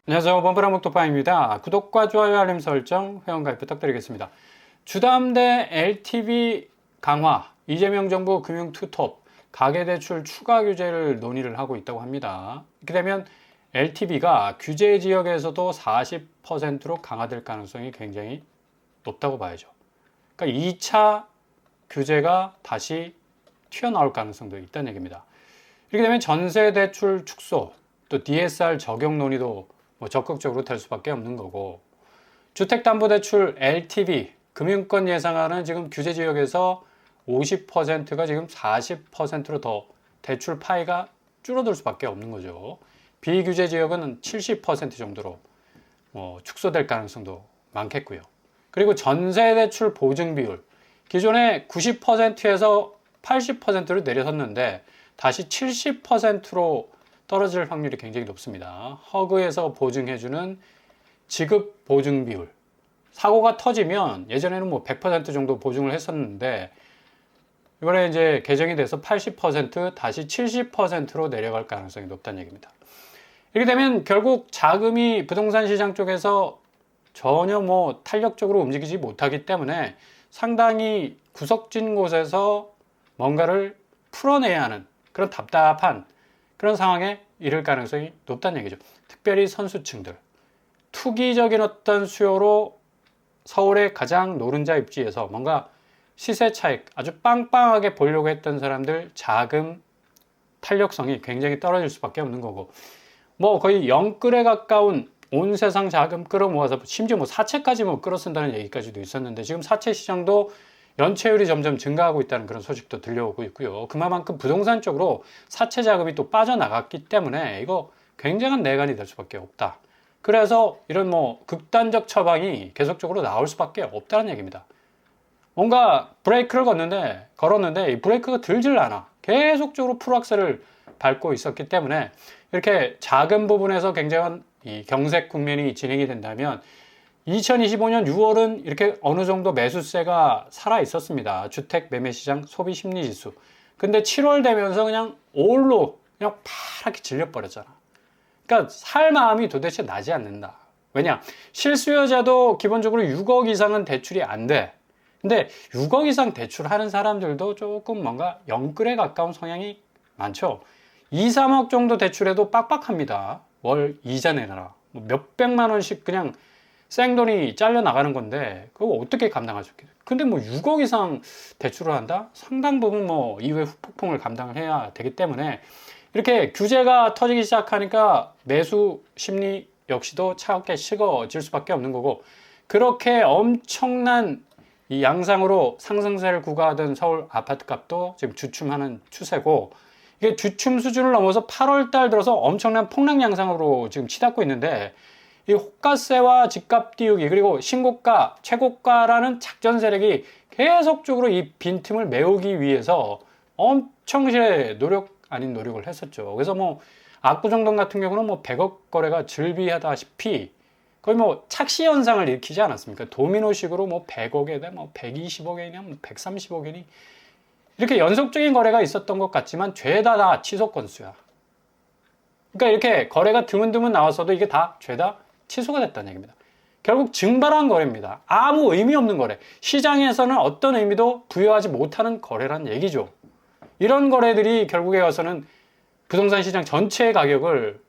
안녕하세요. 범프라 목토파입니다. 구독과 좋아요, 알림 설정, 회원가입 부탁드리겠습니다. 주담대 LTV 강화, 이재명 정부 금융 투톱, 가계대출 추가 규제를 논의를 하고 있다고 합니다. 이렇게 되면 LTV가 규제 지역에서도 40%로 강화될 가능성이 굉장히 높다고 봐야죠. 그러니까 2차 규제가 다시 튀어나올 가능성도 있다는 얘기입니다. 이렇게 되면 전세대출 축소, 또 DSR 적용 논의도 적극적으로 될 수밖에 없는 거고, 주택담보대출 LTV 금융권 예상하는 지금 규제 지역에서 50%가 지금 40%로 더 대출 파이가 줄어들 수밖에 없는 거죠. 비규제 지역은 70% 정도로 축소될 가능성도 많겠고요. 그리고 전세대출 보증 비율 기존에 90%에서 80%로 내려섰는데 다시 70%로 떨어질 확률이 굉장히 높습니다. 허그에서 보증해주는 지급 보증 비율. 사고가 터지면 예전에는 100% 정도 보증을 했었는데 이번에 이제 개정이 돼서 80% 다시 70%로 내려갈 가능성이 높다는 얘기입니다. 이렇게 되면 결국 자금이 부동산 시장 쪽에서 전혀 탄력적으로 움직이지 못하기 때문에 상당히 구석진 곳에서 뭔가를 풀어내야 하는 그런 답답한 그런 상황에 이를 가능성이 높다는 얘기죠. 특별히 선수층들. 투기적인 어떤 수요로 서울의 가장 노른자 입지에서 뭔가 시세 차익 아주 빵빵하게 보려고 했던 사람들 자금 탄력성이 굉장히 떨어질 수밖에 없는 거고, 거의 영끌에 가까운 온 세상 자금 끌어모아서 심지어 사채까지 끌어쓴다는 얘기까지도 있었는데, 지금 사채 시장도 연체율이 점점 증가하고 있다는 그런 소식도 들려오고 있고요. 그만큼 부동산 쪽으로 사채 자금이 또 빠져나갔기 때문에 이거 굉장한 내관이 될 수밖에 없다. 그래서 이런 극단적 처방이 계속적으로 나올 수밖에 없다는 얘기입니다. 뭔가 브레이크를 걸었는데 이 브레이크가 들질 않아. 계속적으로 풀악셀을 밟고 있었기 때문에 이렇게 작은 부분에서 굉장한 이 경색 국면이 진행이 된다면 2025년 6월은 이렇게 어느 정도 매수세가 살아 있었습니다. 주택 매매 시장 소비 심리 지수. 근데 7월 되면서 그냥 올로 그냥 파랗게 질려버렸잖아. 그러니까 살 마음이 도대체 나지 않는다. 왜냐? 실수요자도 기본적으로 6억 이상은 대출이 안 돼. 근데 6억 이상 대출하는 사람들도 조금 뭔가 영끌에 가까운 성향이 많죠. 2, 3억 정도 대출해도 빡빡합니다. 월 이자 내놔라. 몇백만 원씩 그냥 생돈이 잘려 나가는 건데 그거 어떻게 감당할 수 있겠어요? 근데 6억 이상 대출을 한다? 상당 부분 이후에 후폭풍을 감당을 해야 되기 때문에 이렇게 규제가 터지기 시작하니까 매수 심리 역시도 차갑게 식어질 수밖에 없는 거고, 그렇게 엄청난 이 양상으로 상승세를 구가하던 서울 아파트 값도 지금 주춤하는 추세고, 이게 주춤 수준을 넘어서 8월 달 들어서 엄청난 폭락 양상으로 지금 치닫고 있는데, 이 호가세와 집값 띄우기 그리고 신고가, 최고가라는 작전 세력이 계속적으로 이 빈틈을 메우기 위해서 엄청실의 노력 아닌 노력을 했었죠. 그래서 압구정동 같은 경우는 100억 거래가 즐비하다시피 거의 착시 현상을 일으키지 않았습니까? 도미노식으로 100억에다 120억이냐 130억이니 이렇게 연속적인 거래가 있었던 것 같지만 죄다 다 취소 건수야. 그러니까 이렇게 거래가 드문드문 나왔어도 이게 다 죄다 취소가 됐다는 얘기입니다. 결국 증발한 거래입니다. 아무 의미 없는 거래. 시장에서는 어떤 의미도 부여하지 못하는 거래란 얘기죠. 이런 거래들이 결국에 와서는 부동산 시장 전체의 가격을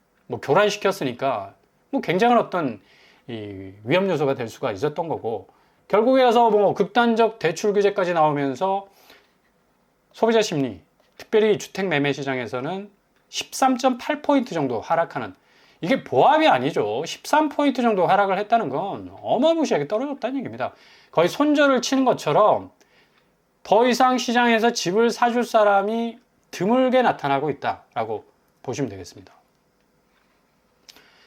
교란시켰으니까 굉장한 어떤 이 위험 요소가 될 수가 있었던 거고, 결국에 와서 극단적 대출 규제까지 나오면서 소비자 심리, 특별히 주택 매매 시장에서는 13.8포인트 정도 하락하는, 이게 보합이 아니죠. 13포인트 정도 하락을 했다는 건 어마무시하게 떨어졌다는 얘기입니다. 거의 손절을 치는 것처럼 더 이상 시장에서 집을 사줄 사람이 드물게 나타나고 있다라고 보시면 되겠습니다.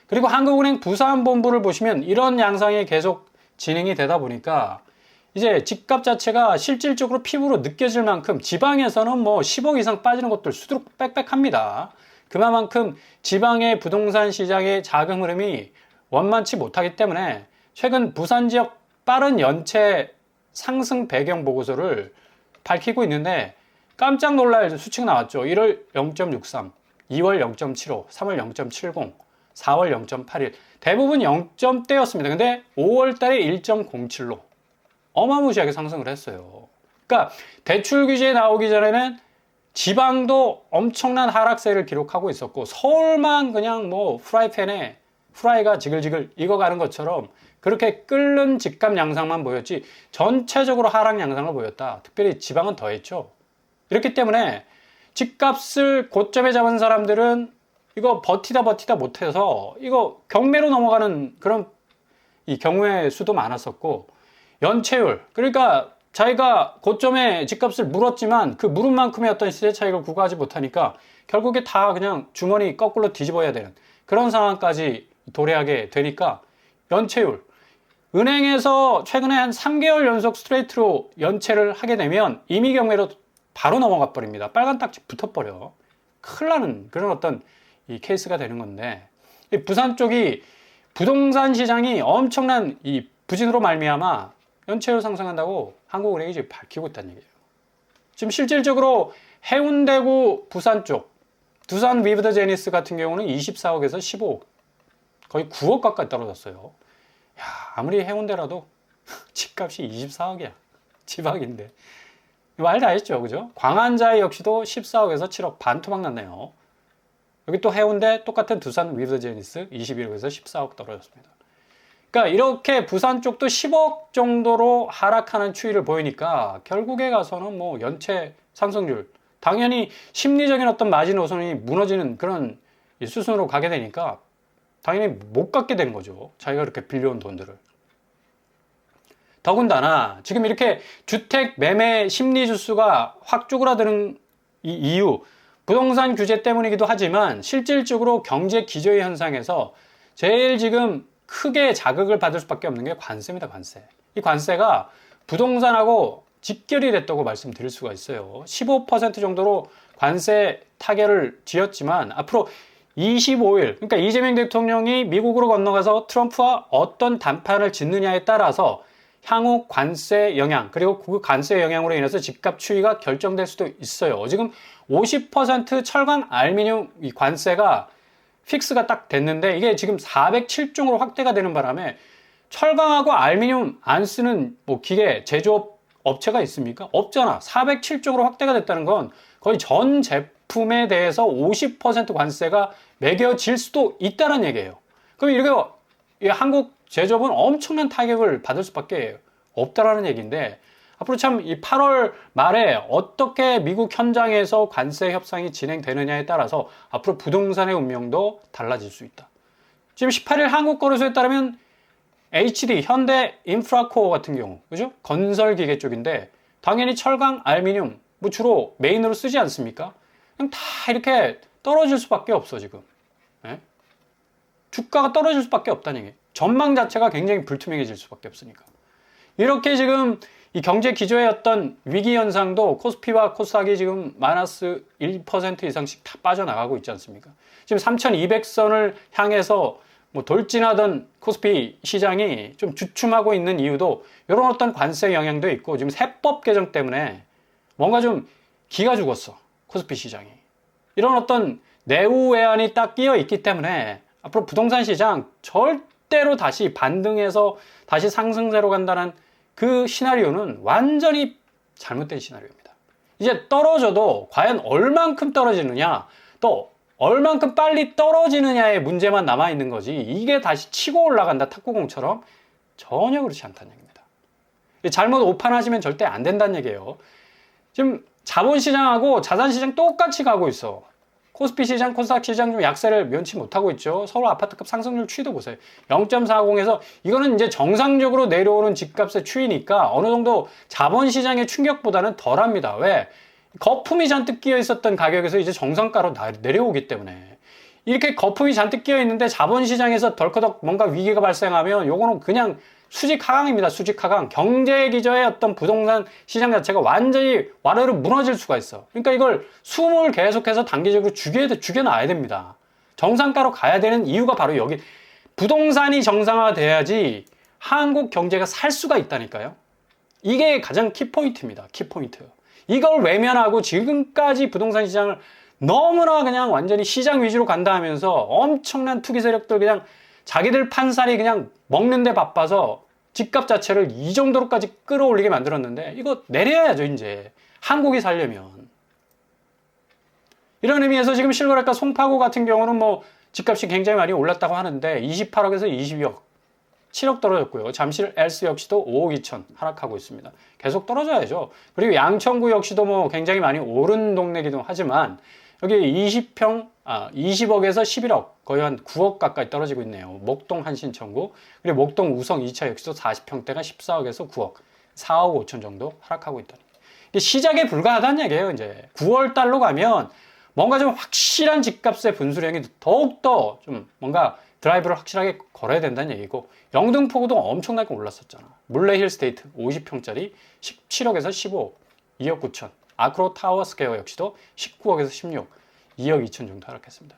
그리고 한국은행 부산본부를 보시면 이런 양상이 계속 진행이 되다 보니까 이제 집값 자체가 실질적으로 피부로 느껴질 만큼 지방에서는 10억 이상 빠지는 것들 수두룩 빽빽합니다. 그만큼 지방의 부동산 시장의 자금 흐름이 원만치 못하기 때문에 최근 부산 지역 빠른 연체 상승 배경 보고서를 밝히고 있는데 깜짝 놀랄 수치가 나왔죠. 1월 0.63, 2월 0.75, 3월 0.70. 4월 0.81. 대부분 0점대였습니다. 근데 5월 달에 1.07로 어마무시하게 상승을 했어요. 그러니까 대출 규제 나오기 전에는 지방도 엄청난 하락세를 기록하고 있었고 서울만 그냥 뭐 프라이팬에 프라이가 지글지글 익어가는 것처럼 그렇게 끓는 집값 양상만 보였지 전체적으로 하락 양상을 보였다. 특별히 지방은 더했죠. 이렇기 때문에 집값을 고점에 잡은 사람들은 이거 버티다 못해서 이거 경매로 넘어가는 그런 이 경우의 수도 많았었고, 연체율, 그러니까 자기가 고점에 집값을 물었지만 그 물은 만큼의 어떤 시세 차익을 구가하지 못하니까 결국에 다 그냥 주머니 거꾸로 뒤집어야 되는 그런 상황까지 도래하게 되니까 연체율, 은행에서 최근에 한 3개월 연속 스트레이트로 연체를 하게 되면 임의 경매로 바로 넘어가 버립니다. 빨간 딱지 붙어버려. 큰일 나는 그런 어떤 이 케이스가 되는 건데, 부산 쪽이 부동산 시장이 엄청난 이 부진으로 말미암아 연체율 상승한다고 한국은행이 지금 밝히고 있다는 얘기예요. 지금 실질적으로 해운대구 부산 쪽, 두산 위브더 제니스 같은 경우는 24억에서 15억, 거의 9억 가까이 떨어졌어요. 야, 아무리 해운대라도 집값이 24억이야. 집악인데. 말 다 했죠, 그죠? 광안자이 역시도 14억에서 7억 반토막 났네요. 여기 또 해운대 똑같은 두산 위브더 제니스 21억에서 14억 떨어졌습니다. 그러니까 이렇게 부산 쪽도 10억 정도로 하락하는 추이를 보이니까 결국에 가서는 뭐 연체 상승률, 당연히 심리적인 어떤 마지노선이 무너지는 그런 수순으로 가게 되니까 당연히 못 갚게 되는 거죠. 자기가 그렇게 빌려온 돈들을. 더군다나 지금 이렇게 주택 매매 심리 지수가 확 쪼그라드는 이 이유, 부동산 규제 때문이기도 하지만 실질적으로 경제 기저의 현상에서 제일 지금 크게 자극을 받을 수밖에 없는 게 관세입니다. 관세. 이 관세가 부동산하고 직결이 됐다고 말씀드릴 수가 있어요. 15% 정도로 관세 타결을 지었지만 앞으로 25일, 그러니까 이재명 대통령이 미국으로 건너가서 트럼프와 어떤 담판을 짓느냐에 따라서 향후 관세 영향, 그리고 그 관세 영향으로 인해서 집값 추이가 결정될 수도 있어요. 지금 50% 철강 알루미늄 이 관세가 픽스가 딱 됐는데 이게 지금 407종으로 확대가 되는 바람에 철강하고 알루미늄 안 쓰는 뭐 기계 제조업 업체가 있습니까? 없잖아. 407종으로 확대가 됐다는 건 거의 전 제품에 대해서 50% 관세가 매겨질 수도 있다는 얘기예요. 그럼 이렇게 한국 제조업은 엄청난 타격을 받을 수밖에 없다라는 얘기인데, 앞으로 참 이 8월 말에 어떻게 미국 현장에서 관세 협상이 진행되느냐에 따라서 앞으로 부동산의 운명도 달라질 수 있다. 지금 18일 한국거래소에 따르면 HD, 현대 인프라코어 같은 경우, 그죠? 건설 기계 쪽인데 당연히 철강, 알루미늄 뭐 주로 메인으로 쓰지 않습니까? 그냥 다 이렇게 떨어질 수밖에 없어 지금. 예? 주가가 떨어질 수밖에 없다는 얘기. 전망 자체가 굉장히 불투명해질 수밖에 없으니까. 이렇게 지금 이 경제 기조의 어떤 위기 현상도 코스피와 코스닥이 지금 마이너스 1% 이상씩 다 빠져나가고 있지 않습니까? 지금 3200선을 향해서 뭐 돌진하던 코스피 시장이 좀 주춤하고 있는 이유도 이런 어떤 관세 영향도 있고, 지금 세법 개정 때문에 뭔가 좀 기가 죽었어, 코스피 시장이. 이런 어떤 내후외환이 딱 끼어 있기 때문에 앞으로 부동산 시장 절대로 다시 반등해서 다시 상승세로 간다는 그 시나리오는 완전히 잘못된 시나리오입니다. 이제 떨어져도 과연 얼만큼 떨어지느냐, 또 얼만큼 빨리 떨어지느냐의 문제만 남아있는 거지, 이게 다시 치고 올라간다 탁구공처럼, 전혀 그렇지 않다는 얘기입니다. 잘못 오판하시면 절대 안 된다는 얘기예요. 지금 자본시장하고 자산시장 똑같이 가고 있어. 코스피 시장, 코스닥 시장 좀 약세를 면치 못하고 있죠. 서울 아파트값 상승률 추이도 보세요. 0.40에서 이거는 이제 정상적으로 내려오는 집값의 추이니까 어느 정도 자본시장의 충격보다는 덜합니다. 왜? 거품이 잔뜩 끼어 있었던 가격에서 이제 정상가로 내려오기 때문에. 이렇게 거품이 잔뜩 끼어 있는데 자본시장에서 덜커덕 뭔가 위기가 발생하면 요거는 그냥 수직 하강입니다. 수직 하강. 경제 기저의 어떤 부동산 시장 자체가 완전히 와르르 무너질 수가 있어. 그러니까 이걸 숨을 계속해서 단기적으로 죽여놔야 됩니다. 정상가로 가야 되는 이유가 바로 여기. 부동산이 정상화돼야지 한국 경제가 살 수가 있다니까요. 이게 가장 키포인트입니다. 키포인트. 이걸 외면하고 지금까지 부동산 시장을 너무나 그냥 완전히 시장 위주로 간다 하면서 엄청난 투기 세력들 그냥 자기들 판살이 그냥 먹는데 바빠서 집값 자체를 이 정도로까지 끌어올리게 만들었는데 이거 내려야죠 이제 한국이 살려면. 이런 의미에서 지금 실거래가 송파구 같은 경우는 뭐 집값이 굉장히 많이 올랐다고 하는데 28억에서 22억 7억 떨어졌고요. 잠실 엘스 역시도 5억 2천 하락하고 있습니다. 계속 떨어져야죠. 그리고 양천구 역시도 뭐 굉장히 많이 오른 동네기도 하지만 여기 20억에서 11억 거의 한 9억 가까이 떨어지고 있네요. 목동 한신천구 그리고 목동 우성 2차 역시도 40평대가 14억에서 9억 4억 5천 정도 하락하고 있다. 이게 시작에 불과하다는 얘기예요. 이제 9월 달로 가면 뭔가 좀 확실한 집값의 분수령이 더욱더 좀 뭔가 드라이브를 확실하게 걸어야 된다는 얘기고 영등포구도 엄청나게 올랐었잖아. 물레힐 스테이트 50평짜리 17억에서 15억 2억 9천 아크로 타워 스퀘어 역시도 19억에서 16억 2억 2천 정도 하락했습니다.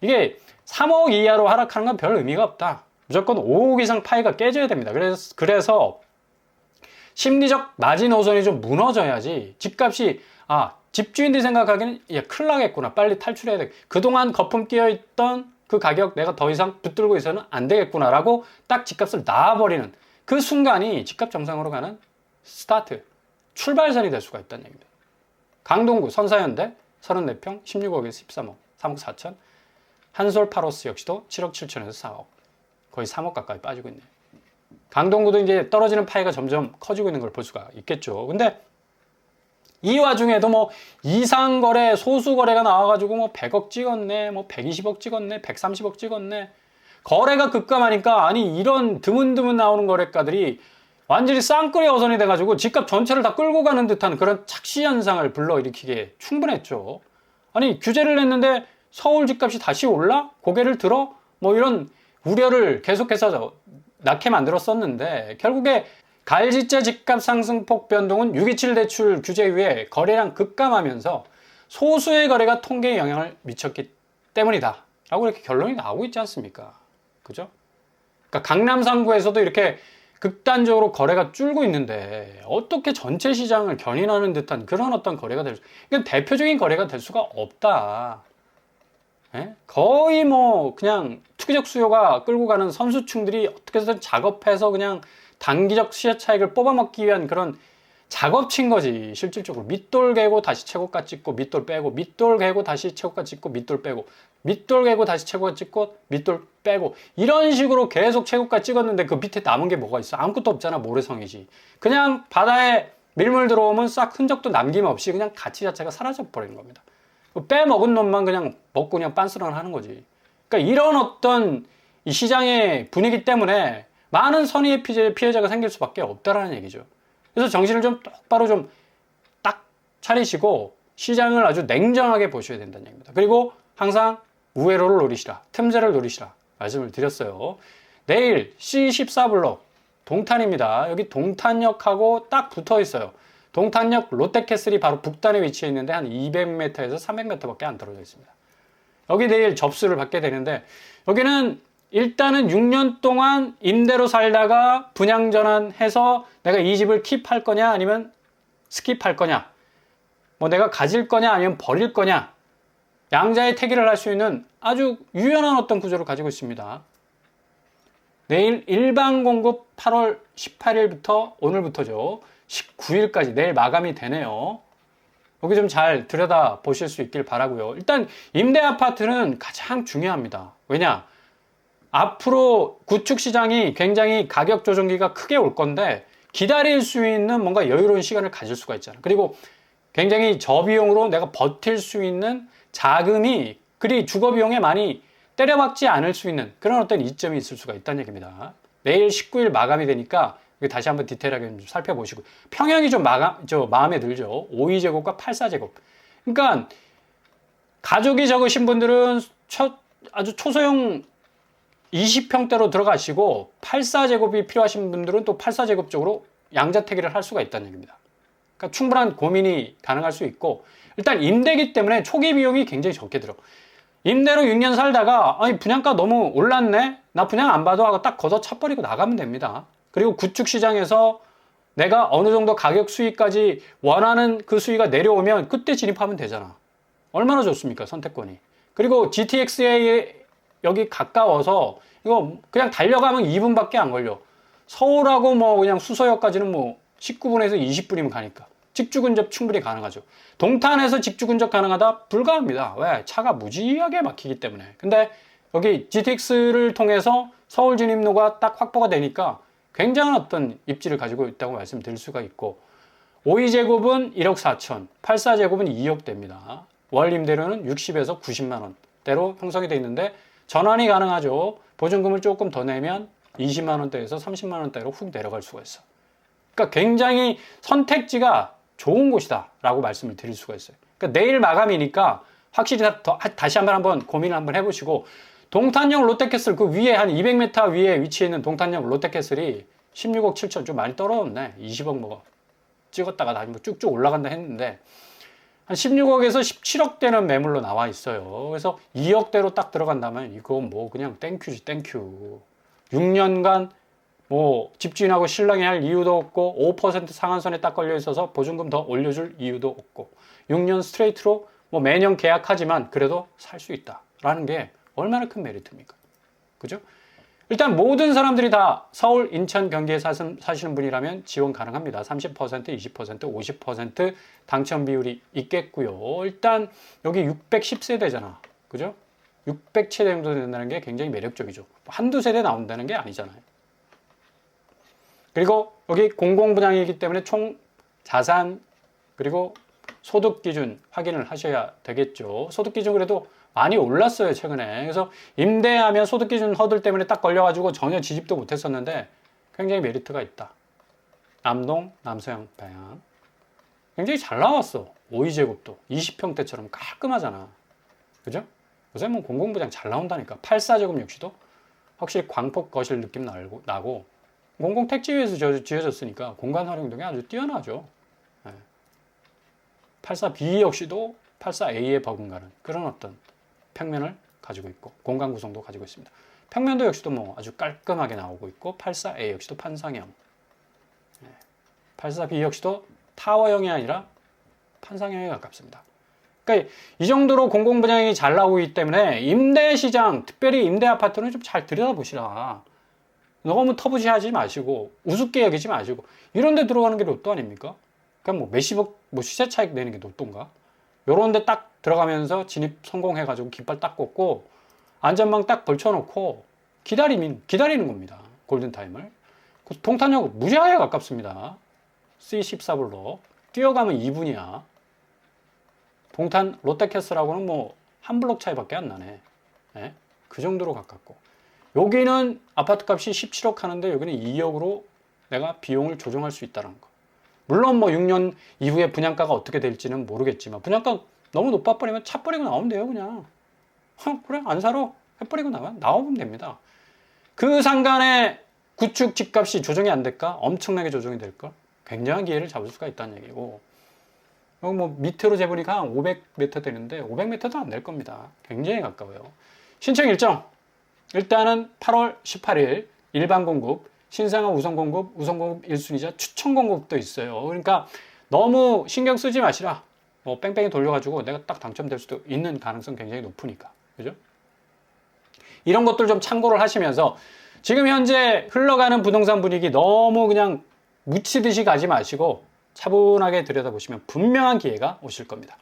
이게 3억 이하로 하락하는 건 별 의미가 없다. 무조건 5억 이상 파이가 깨져야 됩니다. 그래서 심리적 마지노선이 좀 무너져야지 집값이 집주인들이 생각하기에는 큰일 나겠구나 빨리 탈출해야 돼 그동안 거품 끼어있던 그 가격 내가 더 이상 붙들고 있어서는 안 되겠구나 라고 딱 집값을 놔버리는 그 순간이 집값 정상으로 가는 스타트 출발선이 될 수가 있다는 얘기입니다. 강동구 선사현대 34평 16억에서 13억 3억 4천 한솔 파로스 역시도 7억 7천에서 4억 거의 3억 가까이 빠지고 있네요. 강동구도 이제 떨어지는 파이가 점점 커지고 있는 걸 볼 수가 있겠죠. 근데 이 와중에도 뭐 이상거래, 소수거래가 나와가지고 뭐 100억 찍었네, 뭐 120억 찍었네, 130억 찍었네. 거래가 급감하니까 아니 이런 드문드문 나오는 거래가들이 완전히 쌍끌이 어선이 돼가지고 집값 전체를 다 끌고 가는 듯한 그런 착시 현상을 불러일으키기에 충분했죠. 아니 규제를 냈는데 서울 집값이 다시 올라? 고개를 들어? 뭐 이런 우려를 계속해서 낳게 만들었었는데 결국에 가을지자 집값 상승폭 변동은 627 대출 규제 이후에 거래량 급감하면서 소수의 거래가 통계에 영향을 미쳤기 때문이다 라고 이렇게 결론이 나오고 있지 않습니까? 그죠? 그러니까 강남 3구에서도 이렇게 극단적으로 거래가 줄고 있는데 어떻게 전체 시장을 견인하는 듯한 그런 어떤 거래가 될 수, 이건 대표적인 거래가 될 수가 없다. 예? 거의 뭐 그냥 투기적 수요가 끌고 가는 선수층들이 어떻게 해서든 작업해서 그냥 단기적 시세 차익을 뽑아먹기 위한 그런 작업친 거지. 실질적으로 밑돌 개고 다시 최고가 찍고 밑돌 빼고 밑돌 개고 다시 최고가 찍고 밑돌 빼고 밑돌 개고 다시 최고가 찍고 밑돌 빼고 이런 식으로 계속 최고가 찍었는데 그 밑에 남은 게 뭐가 있어? 아무것도 없잖아. 모래성이지. 그냥 바다에 밀물 들어오면 싹 흔적도 남김없이 그냥 가치 자체가 사라져 버리는 겁니다. 빼먹은 놈만 그냥 먹고 그냥 빤스런 하는 거지. 그러니까 이런 어떤 이 시장의 분위기 때문에 많은 선의의 피해자가 생길 수밖에 없다라는 얘기죠. 그래서 정신을 좀 똑바로 좀 딱 차리시고 시장을 아주 냉정하게 보셔야 된다는 얘기입니다. 그리고 항상 우회로를 노리시라, 틈새를 노리시라 말씀을 드렸어요. 내일 C14블록 동탄입니다. 여기 동탄역하고 딱 붙어 있어요. 동탄역 롯데캐슬이 바로 북단에 위치해 있는데 한 200m에서 300m밖에 안 떨어져 있습니다. 여기 내일 접수를 받게 되는데 여기는 일단은 6년 동안 임대로 살다가 분양 전환해서 내가 이 집을 킵할 거냐 아니면 스킵할 거냐 뭐 내가 가질 거냐 아니면 버릴 거냐 양자의 태기를 할 수 있는 아주 유연한 어떤 구조를 가지고 있습니다. 내일 일반 공급 8월 18일부터 오늘부터죠. 19일까지 내일 마감이 되네요. 여기 좀 잘 들여다 보실 수 있길 바라고요. 일단 임대 아파트는 가장 중요합니다. 왜냐? 앞으로 구축 시장이 굉장히 가격 조정기가 크게 올 건데 기다릴 수 있는 뭔가 여유로운 시간을 가질 수가 있잖아. 그리고 굉장히 저비용으로 내가 버틸 수 있는 자금이 그리 주거비용에 많이 때려박지 않을 수 있는 그런 어떤 이점이 있을 수가 있다는 얘기입니다. 내일 19일 마감이 되니까 다시 한번 디테일하게 좀 살펴보시고 평형이 좀 마음에 들죠. 52제곱과 84제곱. 그러니까 가족이 적으신 분들은 아주 초소형 20평대로 들어가시고 84제곱이 필요하신 분들은 또 84제곱 쪽으로 양자택일을 할 수가 있다는 얘기입니다. 그러니까 충분한 고민이 가능할 수 있고 일단 임대기 때문에 초기 비용이 굉장히 적게 들어. 임대로 6년 살다가 아니 분양가 너무 올랐네? 나 분양 안 받아 하고 딱 걷어차버리고 나가면 됩니다. 그리고 구축 시장에서 내가 어느 정도 가격 수익까지 원하는 그 수익가 내려오면 그때 진입하면 되잖아. 얼마나 좋습니까? 선택권이. 그리고 GTX에 여기 가까워서 이거 그냥 달려가면 2분밖에 안 걸려. 서울하고 뭐 그냥 수서역까지는 뭐 19분에서 20분이면 가니까. 직주근접 충분히 가능하죠. 동탄에서 직주근접 가능하다? 불가합니다. 왜? 차가 무지하게 막히기 때문에. 근데 여기 GTX를 통해서 서울 진입로가 딱 확보가 되니까 굉장한 어떤 입지를 가지고 있다고 말씀드릴 수가 있고, 52제곱은 1억 4천, 84제곱은 2억 대입니다. 월 임대료는 60에서 90만 원대로 형성이 되어 있는데 전환이 가능하죠. 보증금을 조금 더 내면 20만 원대에서 30만 원대로 훅 내려갈 수가 있어. 그러니까 굉장히 선택지가 좋은 곳이다 라고 말씀을 드릴 수가 있어요. 그러니까 내일 마감이니까 확실히 다시 한번 고민을 한번 해보시고, 동탄역 롯데캐슬 그 위에 한 200m 위에 위치해 있는 동탄역 롯데캐슬이 16억 7천, 좀 많이 떨어졌네. 20억 뭐 찍었다가 다시 뭐 쭉쭉 올라간다 했는데 한 16억에서 17억대는 매물로 나와 있어요. 그래서 2억대로 딱 들어간다면 이건 뭐 그냥 땡큐지, 땡큐. 6년간 뭐 집주인하고 신랑이 할 이유도 없고 5% 상한선에 딱 걸려 있어서 보증금 더 올려줄 이유도 없고 6년 스트레이트로 뭐 매년 계약하지만 그래도 살 수 있다라는 게 얼마나 큰 메리트입니까? 그죠? 일단 모든 사람들이 다 서울, 인천, 경기에 사시는 분이라면 지원 가능합니다. 30%, 20%, 50% 당첨 비율이 있겠고요. 일단 여기 610세대잖아. 그죠? 600채 정도 된다는 게 굉장히 매력적이죠. 한두 세대 나온다는 게 아니잖아요. 그리고 여기 공공분양이기 때문에 총 자산 그리고 소득 기준 확인을 하셔야 되겠죠. 소득 기준 그래도 많이 올랐어요, 최근에. 그래서 임대하면 소득 기준 허들 때문에 딱 걸려가지고 전혀 지집도 못했었는데 굉장히 메리트가 있다. 남동, 남서양 방향. 굉장히 잘 나왔어. 52제곱도 20평대처럼 깔끔하잖아. 그죠? 요새 뭐 공공부장 잘 나온다니까. 84제곱 역시도 확실히 광폭 거실 느낌 나고 공공 택지위에서 지어졌으니까 공간 활용도가 아주 뛰어나죠. 84B 역시도 84A에 버금가는 그런 어떤 평면을 가지고 있고 공간 구성도 가지고 있습니다. 평면도 역시도 뭐 아주 깔끔하게 나오고 있고 84A 역시도 판상형, 84B 역시도 타워형이 아니라 판상형에 가깝습니다. 그러니까 이 정도로 공공분양이 잘 나오기 때문에 임대시장, 특별히 임대 아파트는 좀 잘 들여다보시라. 너무 터부시하지 마시고 우습게 여기지 마시고 이런 데 들어가는 게 로또 아닙니까? 그냥 뭐 몇십억 뭐 시세 차익 내는 게 로또인가? 요런 데 딱 들어가면서 진입 성공해가지고 깃발 딱 꽂고 안전망 딱 걸쳐놓고 기다리는 겁니다. 골든타임을. 동탄역 무지하게 가깝습니다. C14블록 뛰어가면 2분이야. 동탄 롯데캐슬하고는 뭐 한 블록 차이밖에 안 나네. 네? 그 정도로 가깝고 여기는 아파트 값이 17억 하는데 여기는 2억으로 내가 비용을 조정할 수 있다는 거. 물론 뭐 6년 이후에 분양가가 어떻게 될지는 모르겠지만 분양가 너무 높아버리면 차 버리고 나오면 돼요. 그냥 그래 안 사러 해버리고 나오면 됩니다. 그 상간에 구축 집값이 조정이 안 될까? 엄청나게 조정이 될까? 굉장한 기회를 잡을 수가 있다는 얘기고, 여기 뭐 밑으로 재보니까 한 500m 되는데 500m도 안 될 겁니다. 굉장히 가까워요. 신청 일정 일단은 8월 18일 일반 공급, 신상화 우선 공급, 우선 공급 1순위자 추천 공급도 있어요. 그러니까 너무 신경 쓰지 마시라. 뭐 뺑뺑이 돌려가지고 내가 딱 당첨될 수도 있는 가능성 굉장히 높으니까. 그죠? 이런 것들 좀 참고를 하시면서 지금 현재 흘러가는 부동산 분위기 너무 그냥 묻히듯이 가지 마시고 차분하게 들여다보시면 분명한 기회가 오실 겁니다.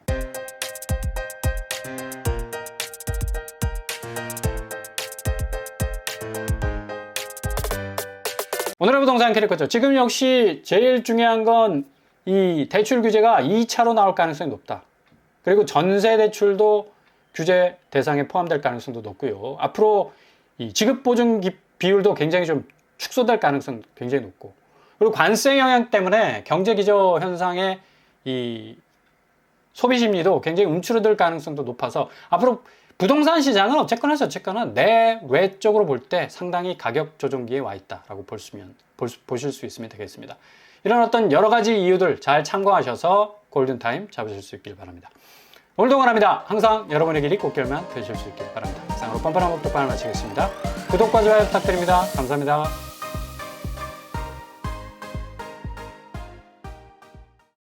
오늘의 부동산 캐릭터죠. 지금 역시 제일 중요한 건 이 대출 규제가 2차로 나올 가능성이 높다. 그리고 전세 대출도 규제 대상에 포함될 가능성도 높고요. 앞으로 이 지급 보증 비율도 굉장히 좀 축소될 가능성 굉장히 높고, 그리고 관세 영향 때문에 경제 기저 현상의 이 소비 심리도 굉장히 움츠러들 가능성도 높아서 앞으로 부동산 시장은 어쨌거나 내외적으로 볼 때 상당히 가격 조정기에 와 있다라고 보실 수 있으면 되겠습니다. 이런 어떤 여러 가지 이유들 잘 참고하셔서 골든타임 잡으실 수 있길 바랍니다. 오늘도 원합니다. 항상 여러분의 길이 꽃길만 되실 수 있길 바랍니다. 이상으로 뻔뻔한 목독방을 마치겠습니다. 구독과 좋아요 부탁드립니다. 감사합니다.